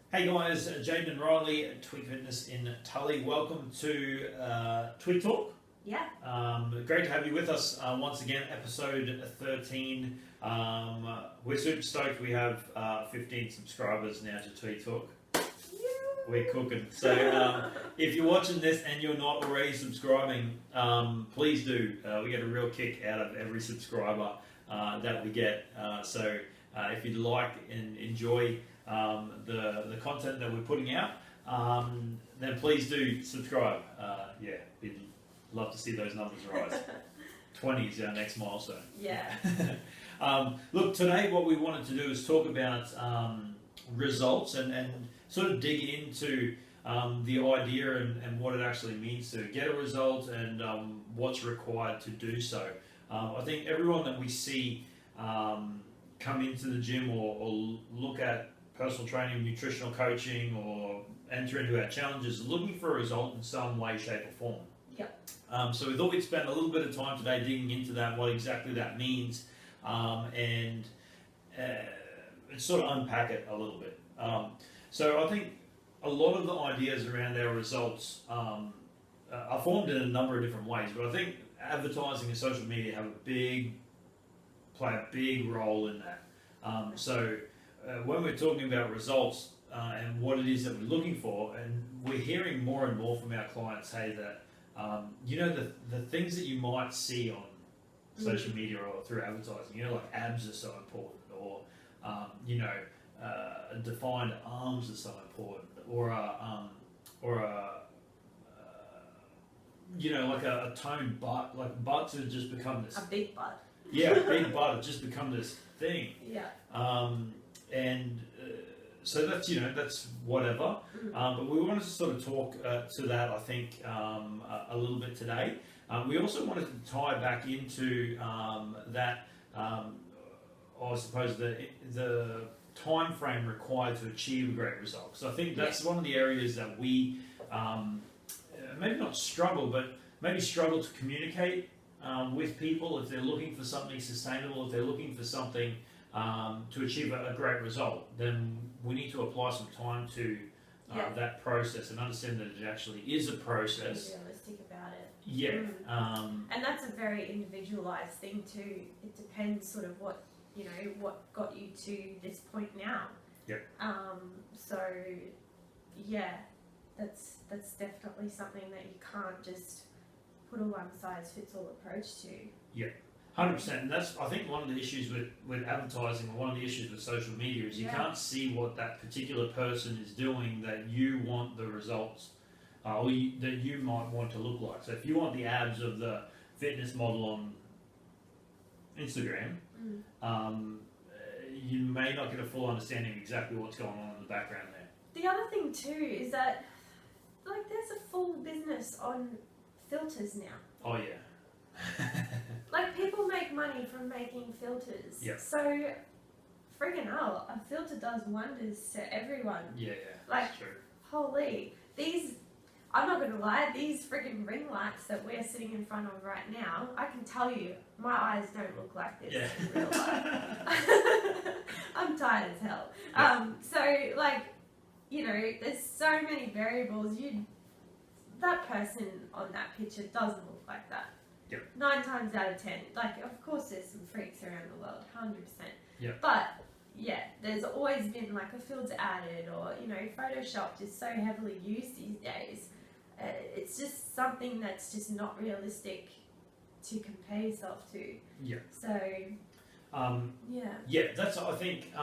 Hey guys, Jaydon and Rylee at Twig Fitness in Tully. Welcome to Twig Talk. Yeah. Great to have you with us once again, episode 13. We're super stoked. We have 15 subscribers now to Twig Talk. We're cooking. So if you're watching this and you're not already subscribing, please do. We get a real kick out of every subscriber that we get. So if you'd like and enjoy the content that we're putting out, then please do subscribe. We'd love to see those numbers rise. 20 is our next milestone. Yeah. Look, today what we wanted to do is talk about results and sort of dig into the idea and what it actually means to get a result and what's required to do so. I think everyone that we see come into the gym or look at personal training, nutritional coaching, or enter into our challenges looking for a result in some way, shape or form. Yep. So we thought we'd spend a little bit of time today digging into that, what exactly that means, and sort of unpack it a little bit. So I think a lot of the ideas around our results are formed in a number of different ways, but I think advertising and social media play a big role in that. When we're talking about results and what it is that we're looking for, and we're hearing more and more from our clients say that, the things that you might see on social media or through advertising, like abs are so important, or, defined arms are so important, or a toned butt, like butts have just become this. A big butt. Yeah, a big butt has just become this thing. Yeah. So that's whatever. But we wanted to sort of talk to that, I think, a little bit today. We also wanted to tie back into that, I suppose, the time frame required to achieve a great result. So I think that's one of the areas that we maybe not struggle, but maybe struggle to communicate with people if they're looking for something sustainable, if they're looking for something to achieve a great result, then we need to apply some time to that process and understand that it actually is a process. Be realistic about it. Yeah. And that's a very individualized thing too. It depends sort of what got you to this point now. Yep. That's definitely something that you can't just put a one-size-fits-all approach to. Yeah. 100%, and that's, I think, one of the issues with advertising, or one of the issues with social media, is you can't see what that particular person is doing that you want the results, that you might want to look like. So if you want the abs of the fitness model on Instagram, you may not get a full understanding of exactly what's going on in the background there. The other thing too is that, there's a full business on filters now. Oh yeah. People make money from making filters. Yep. So, friggin' hell, a filter does wonders to everyone. Yeah, that's true. Holy, I'm not gonna lie, these friggin' ring lights that we're sitting in front of right now, I can tell you, my eyes don't look like this in real life. I'm tired as hell. Yeah. There's so many variables. That person on that picture doesn't look like that. Yep. 9 times out of 10. Of course there's some freaks around the world, 100%. Yep. But, there's always been a filter added, or, Photoshop is so heavily used these days. It's just something that's just not realistic to compare yourself to. Yeah. So, Yeah, that's, I think,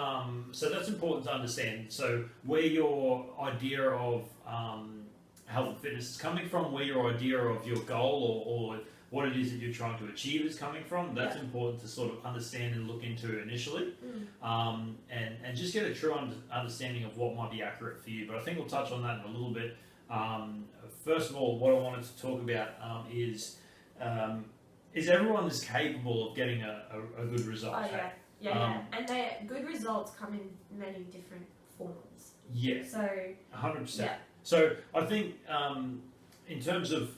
so that's important to understand. So where your idea of health and fitness is coming from, where your idea of your goal or what it is that you're trying to achieve is coming from, that's important to sort of understand and look into initially, and just get a true understanding of what might be accurate for you. But I think we'll touch on that in a little bit. First of all, what I wanted to talk about is everyone is capable of getting a good result? Oh, yeah. And good results come in many different forms. Yeah. So 100%. Yeah. So I think in terms of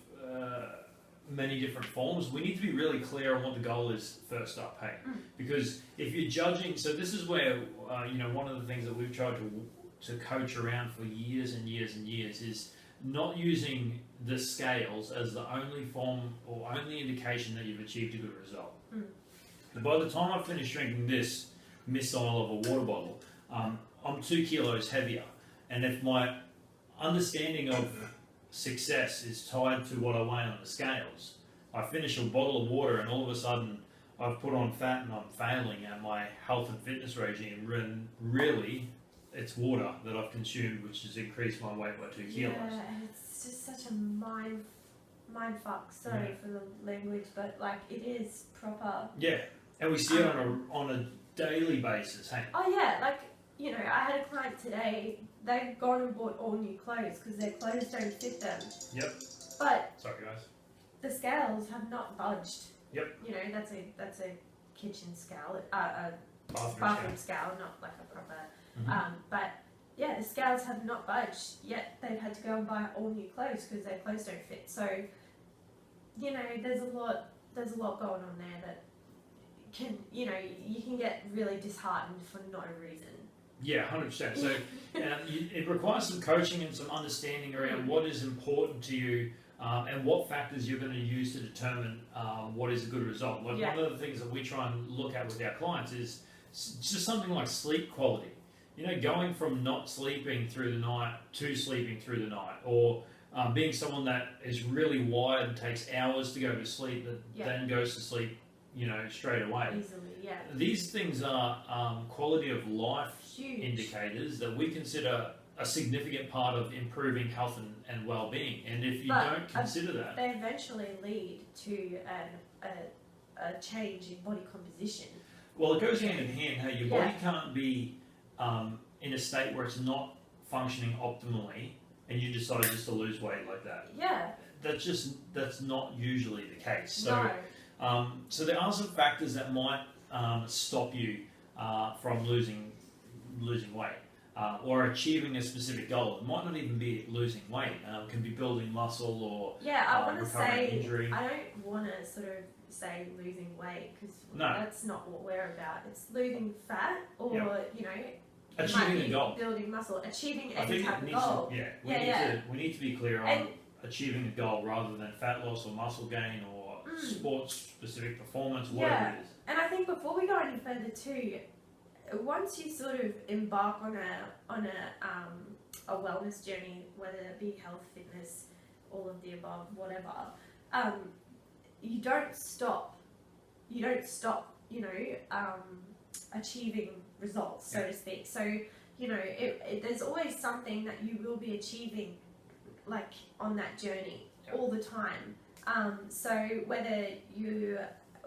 many different forms, we need to be really clear on what the goal is first up, hey? Because if you're judging, so this is where one of the things that we've tried to coach around for years and years and years is not using the scales as the only form or only indication that you've achieved a good result. And by the time I finish drinking this missile of a water bottle, I'm 2 kilos heavier. And if my understanding of success is tied to what I weigh on the scales, I finish a bottle of water and all of a sudden I've put on fat and I'm failing at my health and fitness regime. And really, it's water that I've consumed, which has increased my weight by 2 kilos. Yeah, and it's just such a mind fuck. Sorry for the language, but like it is proper. Yeah, and we see it on a daily basis. Hey. Oh yeah, like you know, I had a client today. They've gone and bought all new clothes because their clothes don't fit them. Yep. But sorry guys. The scales have not budged. Yep. You know, that's a kitchen scale, a bathroom scale, not like a proper. But yeah, the scales have not budged yet. They've had to go and buy all new clothes because their clothes don't fit. So, you know, there's a lot going on there that can, you know, you can get really disheartened for no reason. Yeah, 100%. So it requires some coaching and some understanding around what is important to you and what factors you're going to use to determine what is a good result. Like one of the things that we try and look at with our clients is just something like sleep quality. You know, going from not sleeping through the night to sleeping through the night, or being someone that is really wired and takes hours to go to sleep, that then goes to sleep, you know, straight away. Easily, yeah. These things are quality of life indicators that we consider a significant part of improving health and well-being. And if you don't consider that, they eventually lead to a change in body composition. Well, it goes hand in hand. How your body can't be in a state where it's not functioning optimally, and you decide just to lose weight like that. Yeah. That's not usually the case. So, so there are some factors that might stop you from losing weight or achieving a specific goal. It might not even be losing weight. It can be building muscle or I want to say injury. I don't want to sort of say losing weight because that's not what we're about. It's losing fat or you know. Achieving a goal. Building muscle. Achieving any type of goal. We need to be clear on achieving a goal rather than fat loss or muscle gain or sports-specific performance, whatever it is. And I think before we go any further too, once you sort of embark on a wellness journey, whether it be health, fitness, all of the above, whatever, you don't stop. You don't stop. You know, achieving results, so to speak. So, you know, there's always something that you will be achieving, like on that journey all the time. So whether you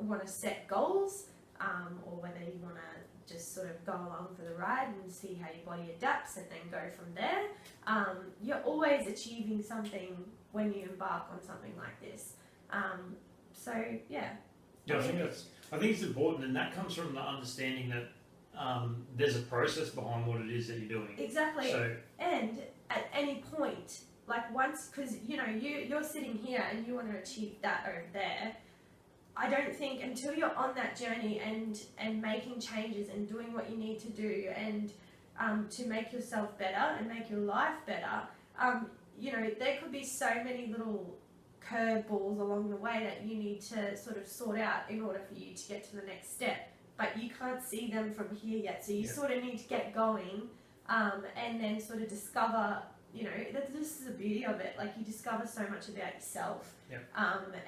want to set goals, or whether you want to just sort of go along for the ride and see how your body adapts and then go from there, you're always achieving something when you embark on something like this. I think it's important, and that comes from the understanding that there's a process behind what it is that you're doing. Exactly. And at any point, like once, because you know you're sitting here and you want to achieve that over there, I don't think until you're on that journey and making changes and doing what you need to do and to make yourself better and make your life better, you know, there could be so many little curveballs along the way that you need to sort of sort out in order for you to get to the next step. But you can't see them from here yet, so you sort of need to get going and then sort of discover, you know, this is the beauty of it, like you discover so much about yourself.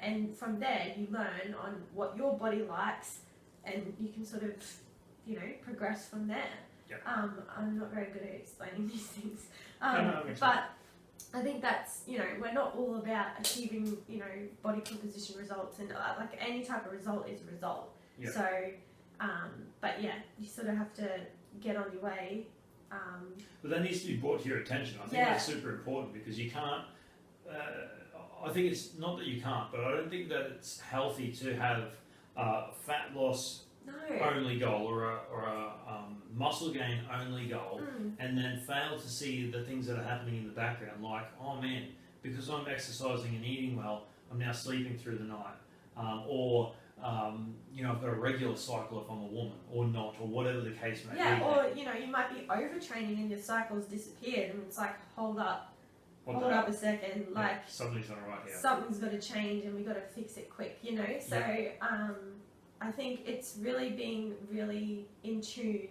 And from there you learn on what your body likes and you can sort of, you know, progress from there. I'm not very good at explaining these things. But I think that's, you know, we're not all about achieving, you know, body composition results, and like any type of result is a result. So, but yeah, you sort of have to get on your way. But that needs to be brought to your attention. I think that's super important because you can't, I think it's not that you can't, but I don't think that it's healthy to have a fat loss only goal or a muscle gain only goal and then fail to see the things that are happening in the background, like, oh man, because I'm exercising and eating well, I'm now sleeping through the night, or I've got a regular cycle if I'm a woman or not, or whatever the case may be. Yeah, or you might be overtraining and your cycle's disappeared, and it's like, hold up a second, like something's not right here. Something's got to change, and we got to fix it quick, So I think it's really being really in tune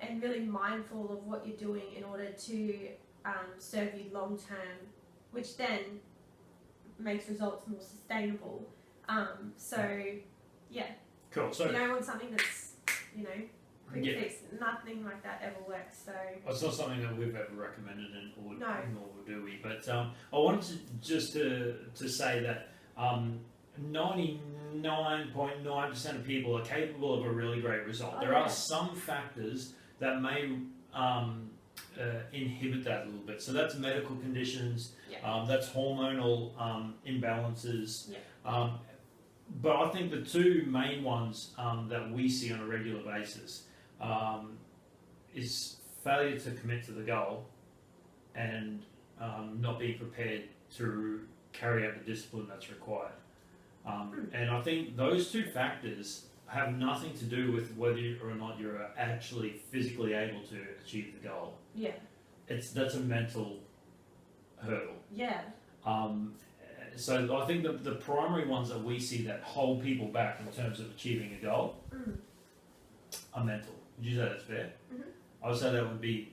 and really mindful of what you're doing in order to serve you long term, which then makes results more sustainable. Cool. So you don't want something that's, quick fix. Nothing like that ever works. So it's not something that we've ever recommended, nor do we. But I wanted to say that 99.9% of people are capable of a really great result. There are some factors that may inhibit that a little bit. So that's medical conditions. That's hormonal imbalances. But I think the two main ones that we see on a regular basis is failure to commit to the goal and not being prepared to carry out the discipline that's required. And I think those two factors have nothing to do with whether or not you're actually physically able to achieve the goal. That's a mental hurdle. So I think the primary ones that we see that hold people back in terms of achieving a goal are mental. Would you say that's fair? I would say that would be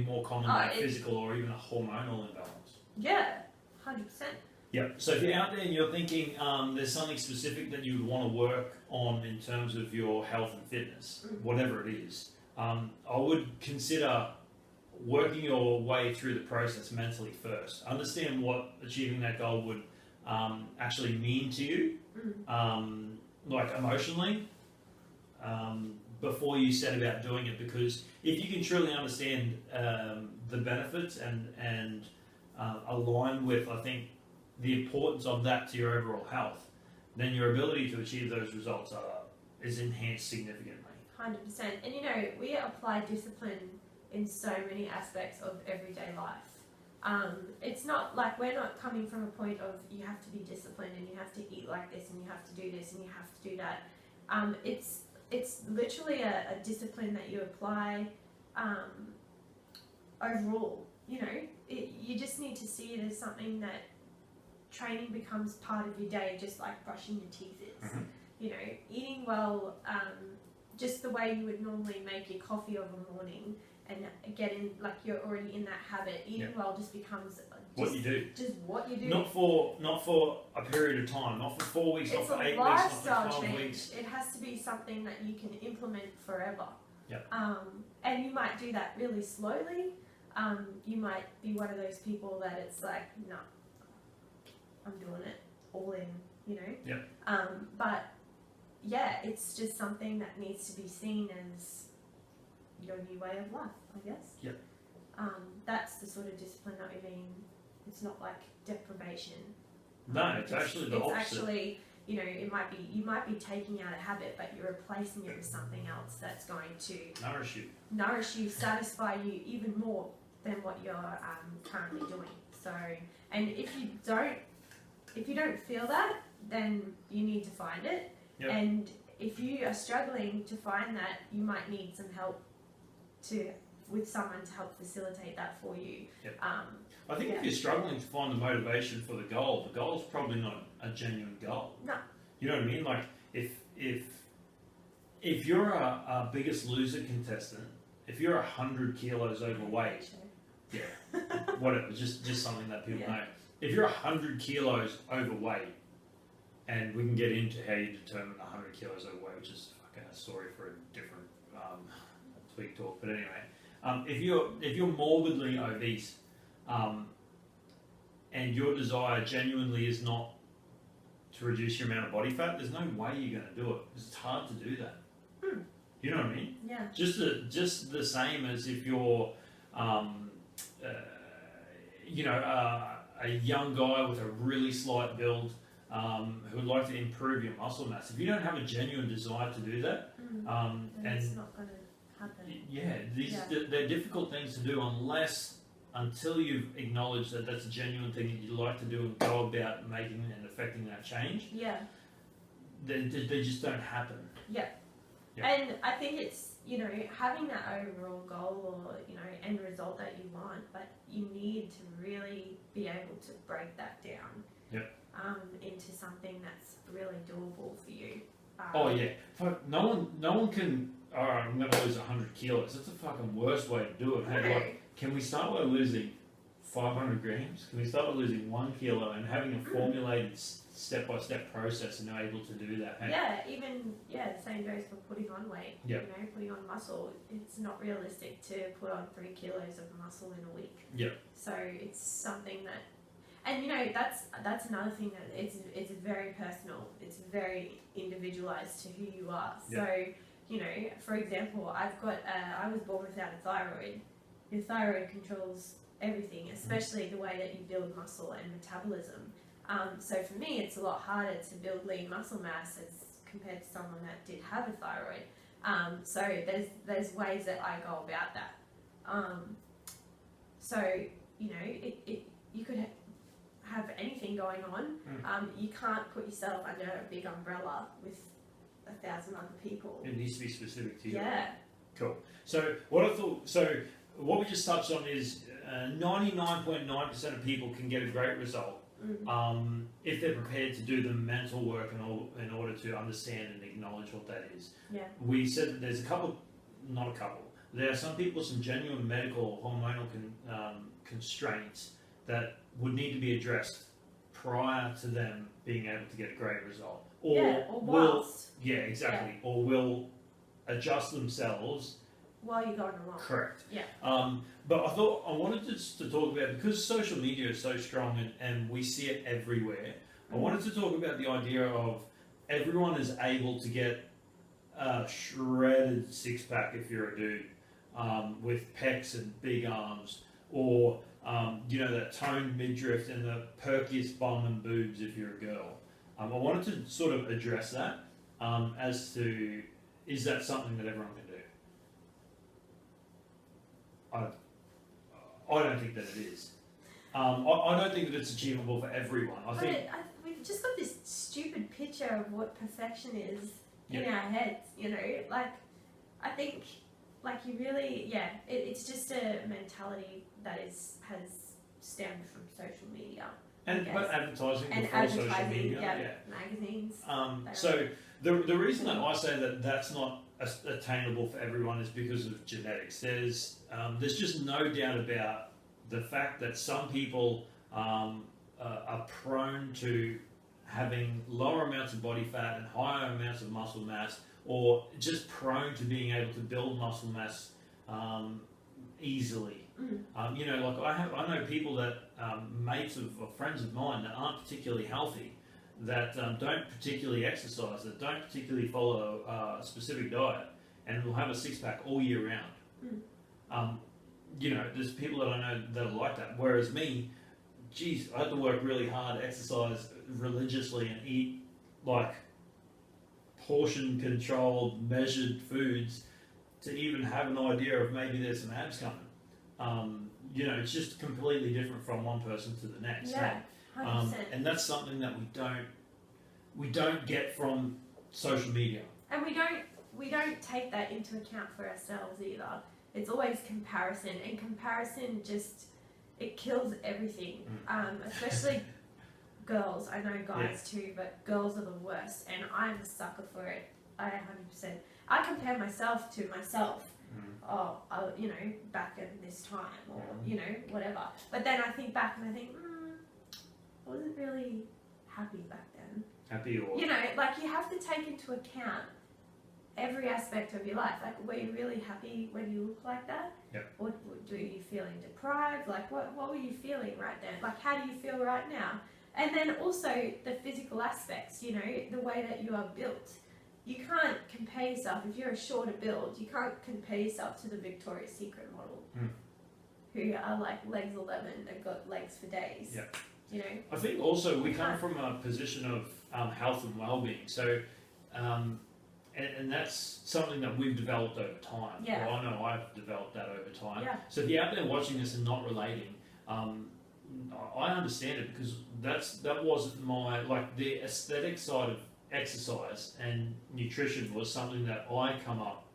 more common than physical or even a hormonal imbalance. 100%. So if you're out there and you're thinking there's something specific that you would want to work on in terms of your health and fitness, whatever it is, I would consider working your way through the process mentally first. Understand what achieving that goal would actually mean to you, like emotionally, before you set about doing it. Because if you can truly understand the benefits and align with, I think, the importance of that to your overall health, then your ability to achieve those results is enhanced significantly. 100%. And we apply discipline in so many aspects of everyday life. It's not like we're not coming from a point of you have to be disciplined and you have to eat like this and you have to do this and you have to do that. It's literally a discipline that you apply overall. You just need to see it as something that training becomes part of your day, just like brushing your teeth is. Eating well, just the way you would normally make your coffee of a morning and get in, like you're already in that habit. Eating well just becomes what you do. Just what you do. Not for a period of time, not for 4 weeks, not for 8 weeks, not for 12 weeks. It has to be something that you can implement forever. Yep. And you might do that really slowly. You might be one of those people that it's like, no, I'm doing it all in, Yep. But it's just something that needs to be seen as your new way of life, I guess. Yep. That's the sort of discipline that we mean. It's not like deprivation. No, it's actually the opposite. It's actually, you might be taking out a habit, but you're replacing it with something else that's going to nourish you, satisfy you even more than what you're currently doing. So, and if you don't feel that, then you need to find it. Yep. And if you are struggling to find that, you might need some help with someone to help facilitate that for you. Yep. I think if you're struggling to find the motivation for the goal is probably not a genuine goal. No. You know what I mean? Like if you're a Biggest Loser contestant, if you're 100 kilos overweight, whatever, just something that people know. If you're 100 kilos overweight, and we can get into how you determine 100 kilos overweight, which is fucking a story for a different tweak talk. But anyway, if you're morbidly obese, and your desire genuinely is not to reduce your amount of body fat, there's no way you're going to do it. It's hard to do that. You know what I mean? Yeah. Just the same as if you're, a young guy with a really slight build, who would like to improve your muscle mass. If you don't have a genuine desire to do that, then it's not going to happen. They're difficult things to do until you've acknowledged that that's a genuine thing that you'd like to do and go about making and affecting that change. they just don't happen. Yeah. Yeah. And I think it's, you know, having that overall goal or, you know, end result that you want, but you need to really be able to break that down. Yep. Into something that's really doable for you. Oh yeah, fuck, no one can. All right, I'm going to lose 100 kilos. That's the fucking worst way to do it. Hey, No. like, can we start by losing 500 grams? Can we start by losing 1 kilo and having a formulated step-by-step process and are able to do that? Hey? Yeah, even, the same goes for putting on weight. Yep. You know, putting on muscle. It's not realistic to put on 3 kilos of muscle in a week. Yep. So it's something that, and you know, that's another thing that it's very personal. It's very individualized to who you are. Yep. So, you know, for example, I was born without a thyroid. Your thyroid controls everything, especially the way that you build muscle and metabolism. So for me, it's a lot harder to build lean muscle mass as compared to someone that did have a thyroid. So there's ways that I go about that. So, you know, you could have anything going on. You can't put yourself under a big umbrella with 1,000 other people. It needs to be specific to you. Yeah. Cool. So what we just touched on is 99.9% of people can get a great result if they're prepared to do the mental work in order to understand and acknowledge what that is. Yeah. We said that there's there are some people with some genuine medical or hormonal constraints that would need to be addressed prior to them being able to get a great result. Or whilst. Exactly. Yeah. Or will adjust themselves while you're going along. Correct. Yeah. But I wanted to talk about, because social media is so strong and we see it everywhere, I wanted to talk about the idea of everyone is able to get a shredded six-pack if you're a dude, with pecs and big arms, or you know, that toned midriff and the perkiest bum and boobs if you're a girl. I wanted to sort of address that as to, is that something that everyone can do? I don't think that it is. I don't think that it's achievable for everyone. We've just got this stupid picture of what perfection is Yep. in our heads, you know? Like, I think, like, you really, it's just a mentality that has stemmed from social media. But advertising And before social advertising, media. magazines. So the reason that I say that that's not attainable for everyone is because of genetics. There's just no doubt about the fact that some people are prone to having lower amounts of body fat and higher amounts of muscle mass, or just prone to being able to build muscle mass easily. You know, like I know people that mates of or friends of mine that aren't particularly healthy, that don't particularly exercise, that don't particularly follow a specific diet, and will have a six-pack all year round. You know, there's people that I know that are like that. Whereas me, geez, I had to work really hard, exercise religiously, and eat like portion-controlled, measured foods to even have an idea of maybe there's some abs coming. You know, it's just completely different from one person to the next. Yeah, 100%. And that's something that we don't get from social media. And we don't take that into account for ourselves either. It's always comparison, and comparison just, it kills everything. Especially girls. I know guys too, but girls are the worst, and I'm a sucker for it. I 100%. I compare myself to myself. You know, back at this time, or you know, whatever. But then I think back and I think, I wasn't really happy back then. Happy or, you know, like, you have to take into account every aspect of your life. Like, were you really happy when you look like that? Yep. Or were you feeling deprived? Like, what were you feeling right then? Like, how do you feel right now? And then also the physical aspects, you know, the way that you are built. You can't compare yourself, if you're a shorter build, you can't compare yourself to the Victoria's Secret model, who are like legs 11, they've got legs for days. Yeah. You know? I think also we come from a position of health and well-being. So, and that's something that we've developed over time. Yeah. Well, I know I've developed that over time. Yeah. So if you're out there watching this and not relating, I understand it, because that wasn't my, like, the aesthetic side of exercise and nutrition was something that I come up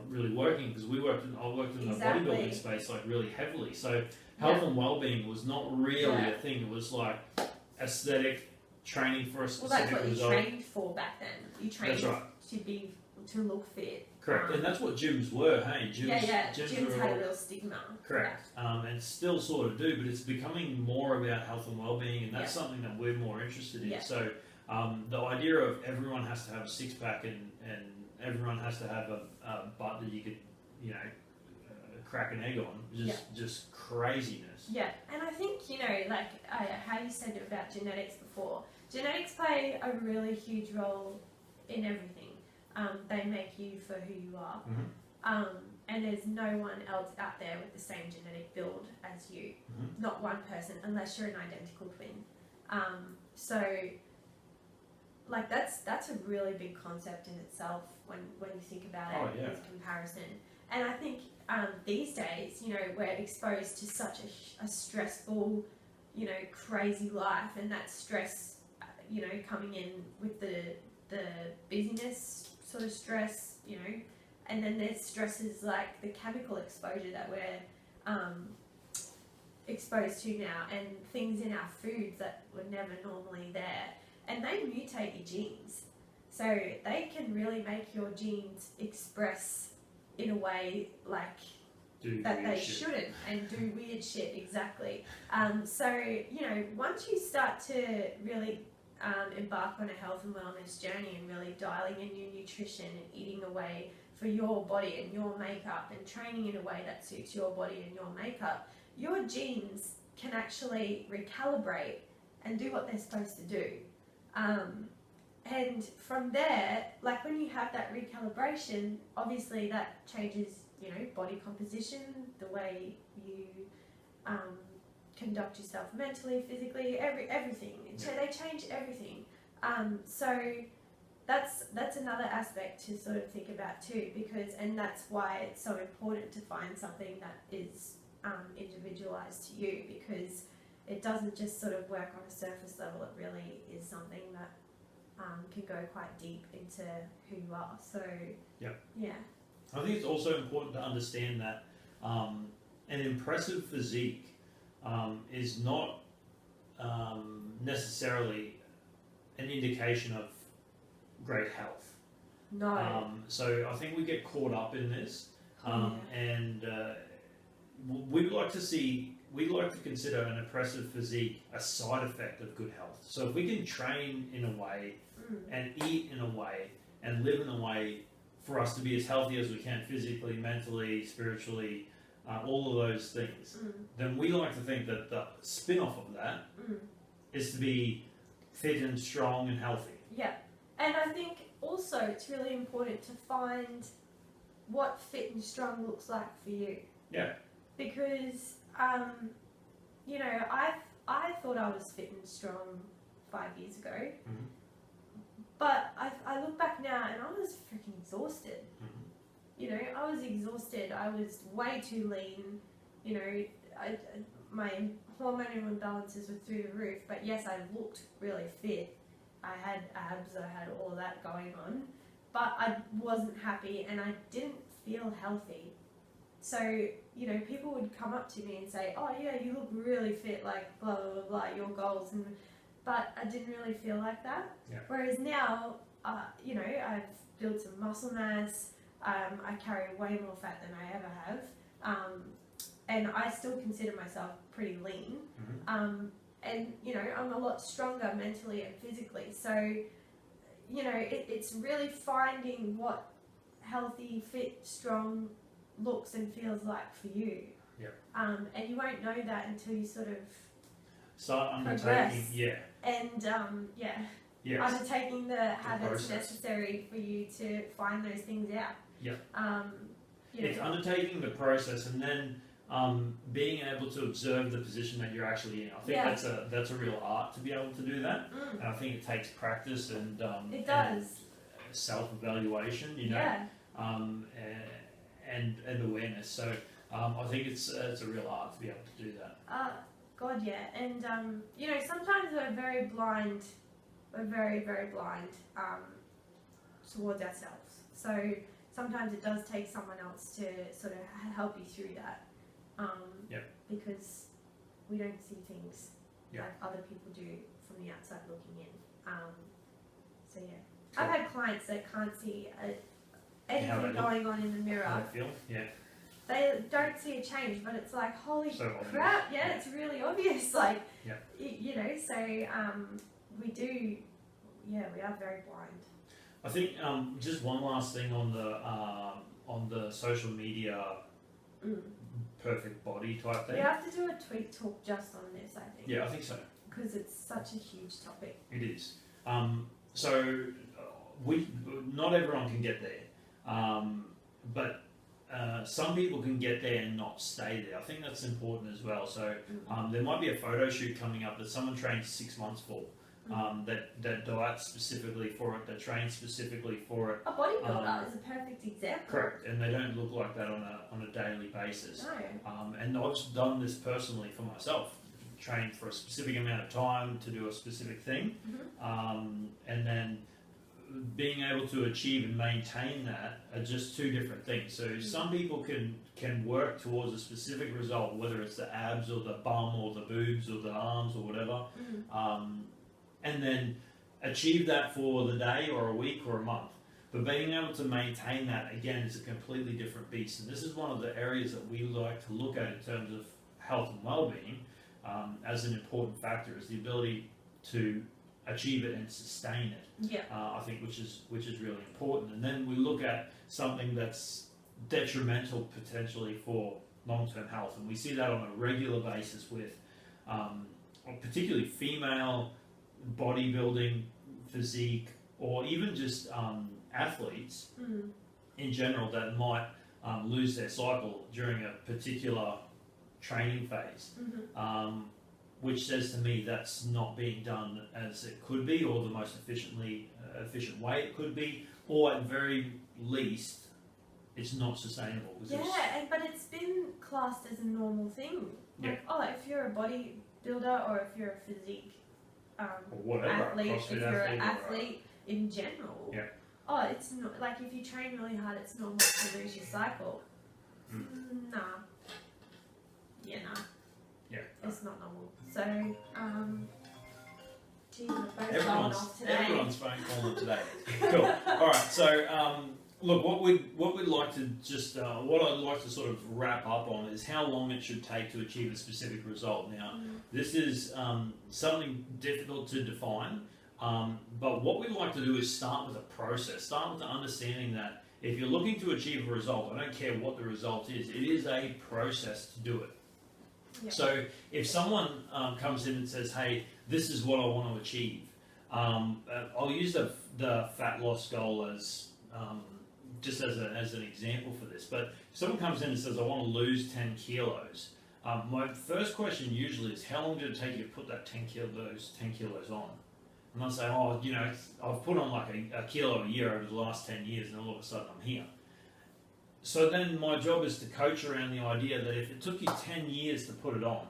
really working, because I worked in the bodybuilding space like really heavily. So health and well-being was not really a thing. It was like aesthetic training for a specific Well, that's what result. you trained for back then. You trained to look fit. Correct, and that's what gyms were. Hey, gyms had a real stigma. Correct, and still sort of do, but it's becoming more about health and well-being, and that's something that we're more interested in. So the idea of everyone has to have a six-pack and everyone has to have a butt that you could, crack an egg on, just craziness. Yeah, and I think, like how you said about genetics before, genetics play a really huge role in everything. They make you for who you are. And there's no one else out there with the same genetic build as you. Not one person, unless you're an identical twin. So, like, that's a really big concept in itself when you think about it as comparison. And I think these days, we're exposed to such a stressful, crazy life, and that stress, coming in with the busyness sort of stress, and then there's stresses like the chemical exposure that we're exposed to now, and things in our foods that were never normally there, and they mutate your genes, so they can really make your genes express in a way like that they shouldn't, and do weird shit. Exactly. So once you start to really embark on a health and wellness journey and really dialing in your nutrition and eating away for your body and your makeup and training in a way that suits your body and your makeup, your genes can actually recalibrate and do what they're supposed to do. And from there, like when you have that recalibration, obviously that changes, body composition, the way you conduct yourself mentally, physically, everything. They change everything. So that's another aspect to sort of think about too, and that's why it's so important to find something that is individualized to you, because it doesn't just sort of work on a surface level. It really is something that can go quite deep into who you are. So I think it's also important to understand that an impressive physique is not necessarily an indication of great health. No. So I think we get caught up in this, and we'd like to consider an impressive physique a side effect of good health. So if we can train in a way and eat in a way and live in a way for us to be as healthy as we can physically, mentally, spiritually, all of those things, then we like to think that the spin-off of that is to be fit and strong and healthy. Yeah. And I think also it's really important to find what fit and strong looks like for you. Yeah. Because, I thought I was fit and strong 5 years ago. But I look back now and I was freaking exhausted. I was exhausted. I was way too lean. My hormonal imbalances were through the roof. But yes, I looked really fit. I had abs. I had all that going on. But I wasn't happy and I didn't feel healthy. So, people would come up to me and say, oh yeah, you look really fit, like blah, blah, blah, blah, your goals. But I didn't really feel like that. Yeah. Whereas now, I've built some muscle mass. I carry way more fat than I ever have. And I still consider myself pretty lean. And, I'm a lot stronger mentally and physically. So, it's really finding what healthy, fit, strong looks and feels like for you. Yeah. And you won't know that until you sort of start undertaking, progress. And undertaking the habits necessary for you to find those things out. Yeah. It's undertaking the process and then being able to observe the position that you're actually in. I think that's a real art to be able to do that. And I think it takes practice and it does. Self-evaluation, and awareness. So I think it's a real art to be able to do that. God, yeah. And sometimes we're very blind we're very, very blind towards ourselves. So sometimes it does take someone else to sort of help you through that. Because we don't see things like other people do from the outside looking in. So yeah, cool. I've had clients that can't see anything going on in the mirror. How they feel? Yeah. They don't see a change, but it's like, holy crap, it's really obvious. Like, you know, so we do, we are very blind. I think just one last thing on the social media perfect body type thing. We have to do a tweet talk just on this, I think. Yeah, I think so. Because it's such a huge topic. It is. So not everyone can get there, but some people can get there and not stay there. I think that's important as well. So there might be a photo shoot coming up that someone trains 6 months for, that diets specifically for it, that trains specifically for it. A bodybuilder is a perfect example. Correct, and they don't look like that on a daily basis. No. And I've done this personally for myself. Trained for a specific amount of time to do a specific thing, and then being able to achieve and maintain that are just two different things. So some people can work towards a specific result, whether it's the abs or the bum or the boobs or the arms or whatever, and then achieve that for the day or a week or a month. But being able to maintain that, again, is a completely different beast. And this is one of the areas that we like to look at in terms of health and well-being as an important factor, is the ability to achieve it and sustain it. I think which is really important. And then we look at something that's detrimental potentially for long-term health, and we see that on a regular basis with particularly female bodybuilding, physique, or even just athletes in general that might lose their cycle during a particular training phase. Which says to me that's not being done as it could be, or the most efficient way it could be, or at very least, it's not sustainable. But it's been classed as a normal thing. Like, if you're a bodybuilder or if you're a physique or whatever, athlete, if you're an athlete in general, it's not like if you train really hard, it's normal to lose your cycle. Nah. It's not normal. So, geez, we're both going off today. Everyone's phone calling today. Cool. All right. So, look, what we'd like to just what I'd like to sort of wrap up on is how long it should take to achieve a specific result. Now, this is something difficult to define, but what we'd like to do is start with a process. Start with the understanding that if you're looking to achieve a result, I don't care what the result is, it is a process to do it. So if someone comes in and says, hey, this is what I want to achieve, I'll use the fat loss goal as just as an example for this. But if someone comes in and says, I want to lose 10 kilos, my first question usually is, how long did it take you to put that 10 kilos on? And I'll say, I've put on like a kilo a year over the last 10 years, and all of a sudden I'm here. So then my job is to coach around the idea that if it took you 10 years to put it on,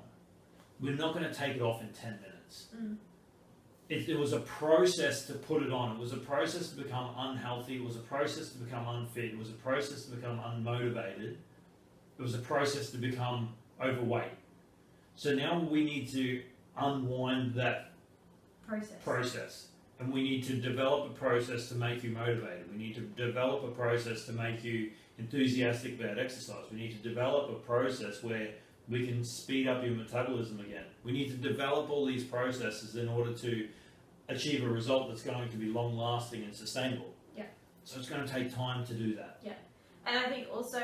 we're not going to take it off in 10 minutes. It was a process to put it on. It was a process to become unhealthy. It was a process to become unfit. It was a process to become unmotivated. It was a process to become overweight. So now we need to unwind that process. And we need to develop a process to make you motivated. We need to develop a process to make you enthusiastic about exercise. We need to develop a process where we can speed up your metabolism again. We need to develop all these processes in order to achieve a result that's going to be long-lasting and sustainable. So it's going to take time to do that. And I think also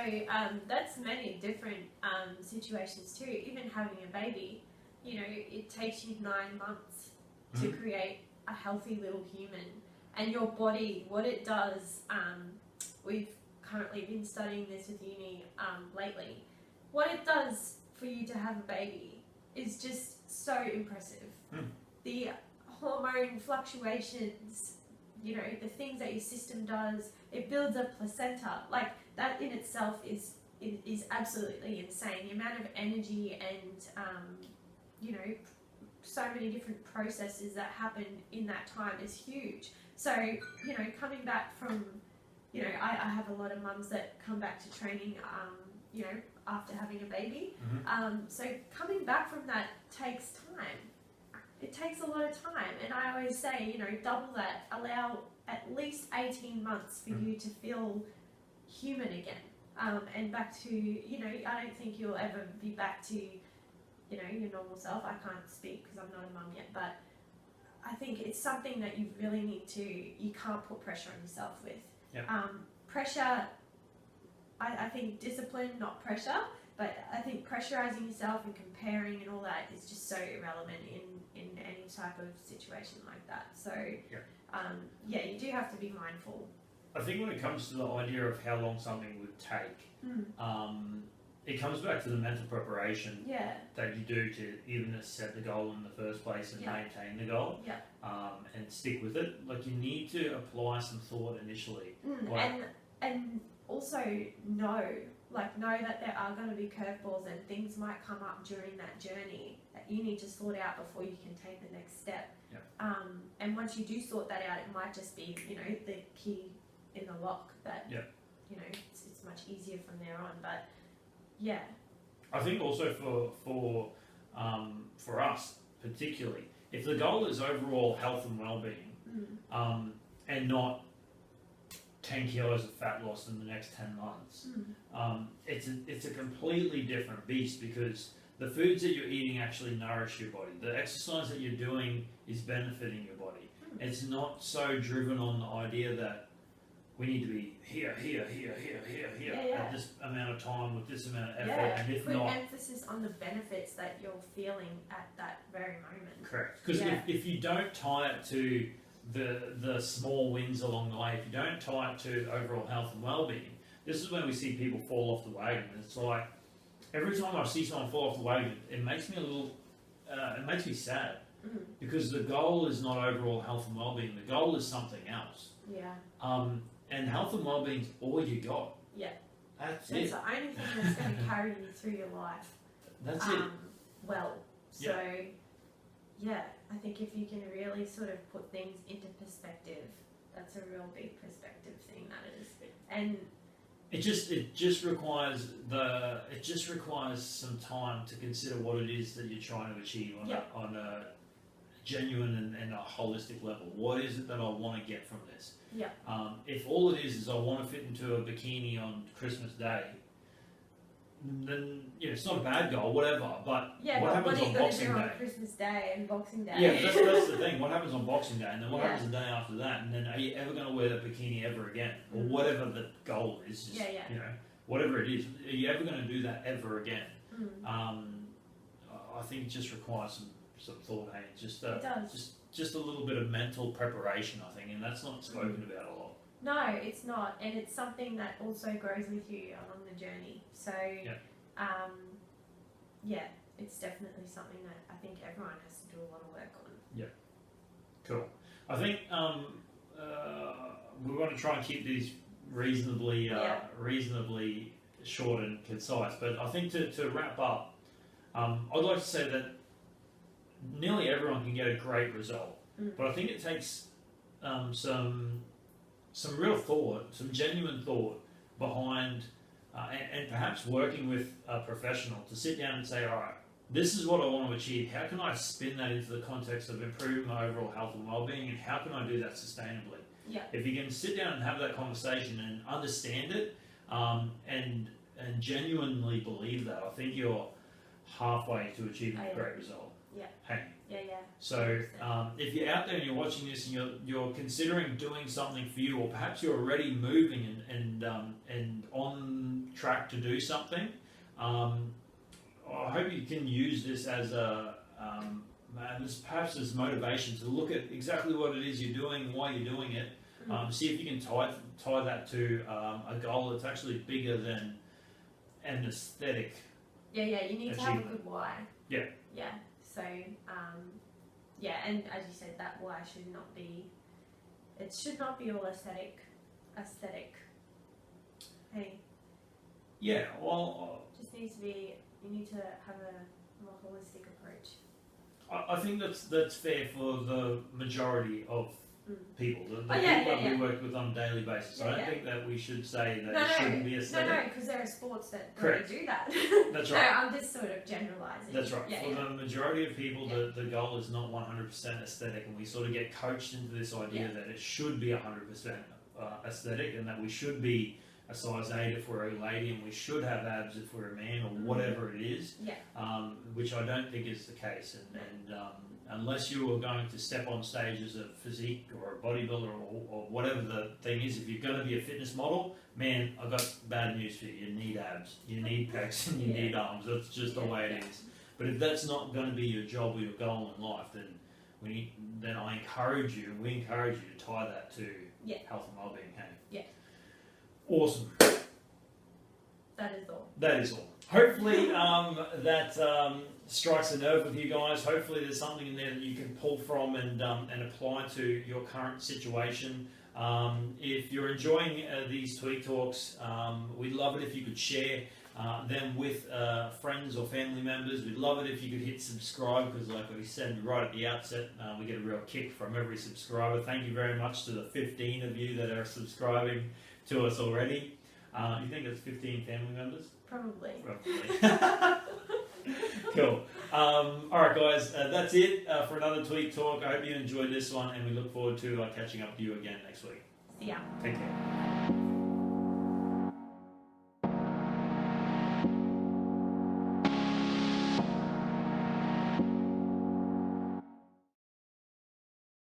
that's many different situations too. Even having a baby, it takes you 9 months to create a healthy little human. And your body, what it does, we've currently been studying this with uni lately, what it does for you to have a baby is just so impressive. The hormone fluctuations, the things that your system does, it builds a placenta. Like, that in itself is absolutely insane. The amount of energy and so many different processes that happen in that time is huge. So, coming back from, I have a lot of mums that come back to training, after having a baby. So coming back from that takes time. It takes a lot of time. And I always say, double that, allow at least 18 months for you to feel human again. And back to, I don't think you'll ever be back to, your normal self. I can't speak because I'm not a mum yet, but I think it's something that you really need to, you can't put pressure on yourself with. Yep. Pressure, I think discipline, not pressure, but I think pressurizing yourself and comparing and all that is just so irrelevant in any type of situation like that. So, you do have to be mindful. I think when it comes to the idea of how long something would take, it comes back to the mental preparation that you do to even set the goal in the first place and maintain the goal and stick with it. Like, you need to apply some thought initially. And also know that there are going to be curveballs and things might come up during that journey that you need to sort out before you can take the next step. And once you do sort that out, it might just be, the key in the lock that, it's much easier from there on. But I think also for us particularly, if the goal is overall health and well-being, and not 10 kilos of fat loss in the next 10 months, it's a completely different beast, because the foods that you're eating actually nourish your body. The exercise that you're doing is benefiting your body. It's not so driven on the idea that we need to be here at this amount of time with this amount of effort, and if put not, emphasis on the benefits that you're feeling at that very moment. Correct, because if you don't tie it to the small wins along the way, if you don't tie it to overall health and well-being, this is when we see people fall off the wagon. It's like, every time I see someone fall off the wagon, it makes me it makes me sad, because the goal is not overall health and well-being. The goal is something else. And health and well-being is all you got. That's it. It's the only thing that's going to carry you through your life. That's it. So, I think if you can really sort of put things into perspective, that's a real big perspective thing, that is. And it just requires some time to consider what it is that you're trying to achieve on a genuine and a holistic level. What is it that I want to get from this? If all it is I want to fit into a bikini on Christmas Day, then it's not a bad goal, whatever. But what happens on Boxing Day? On Christmas Day and Boxing Day? Yeah, that's the thing. What happens on Boxing Day, and then what happens the day after that? And then are you ever going to wear the bikini ever again, or whatever the goal is? Just, whatever it is, are you ever going to do that ever again? I think it just requires some thought. Hey, just a little bit of mental preparation, I think, and that's not spoken about a lot. No, it's not, and it's something that also grows with you along the journey. So, it's definitely something that I think everyone has to do a lot of work on. Cool. I think we want to try and keep these reasonably short and concise, but I think to wrap up, I'd like to say that nearly everyone can get a great result, but I think it takes some real thought, some genuine thought behind, and perhaps working with a professional to sit down and say, all right, this is what I want to achieve. How can I spin that into the context of improving my overall health and well-being, and how can I do that sustainably? If you can sit down and have that conversation and understand it, and genuinely believe that, I think you're halfway to achieving a great result. So if you're out there and you're watching this and you're considering doing something for you, or perhaps you're already moving and on track to do something, I hope you can use this as perhaps as motivation to look at exactly what it is you're doing, why you're doing it. See if you can tie that to a goal that's actually bigger than an aesthetic. You need to have a good why. So, and as you said, that why should not be all aesthetic. Hey. Well, just needs to be, you need to have a more holistic approach. I think that's fair for the majority of people. The people that we work with on a daily basis. I don't think that we should say that it shouldn't be aesthetic. No, because there are sports that really do that. That's right. No, I'm just sort of generalising. That's right. For the majority of people, the goal is not 100% aesthetic, and we sort of get coached into this idea that it should be 100% aesthetic, and that we should be a size 8 if we're a lady, and we should have abs if we're a man, or whatever it is. Which I don't think is the case, and unless you are going to step on stage as a physique or a bodybuilder or whatever the thing is, if you're going to be a fitness model, man, I've got bad news for you. You need abs, you need pecs, and you need arms. That's just the way it is. But if that's not going to be your job or your goal in life, then I encourage you, and we encourage you to tie that to health and well-being. Hey? Yeah. Awesome. That is all. That is all. Hopefully that strikes a nerve with you guys. Hopefully there's something in there that you can pull from and apply to your current situation. If you're enjoying these Tweak Talks, we'd love it if you could share them with friends or family members. We'd love it if you could hit subscribe, because like we said right at the outset, we get a real kick from every subscriber. Thank you very much to the 15 of you that are subscribing to us already. You think it's 15 family members? Probably. Cool. Alright guys, that's it for another Tweak Talk. I hope you enjoyed this one, and we look forward to catching up with you again next week. See ya. Take care.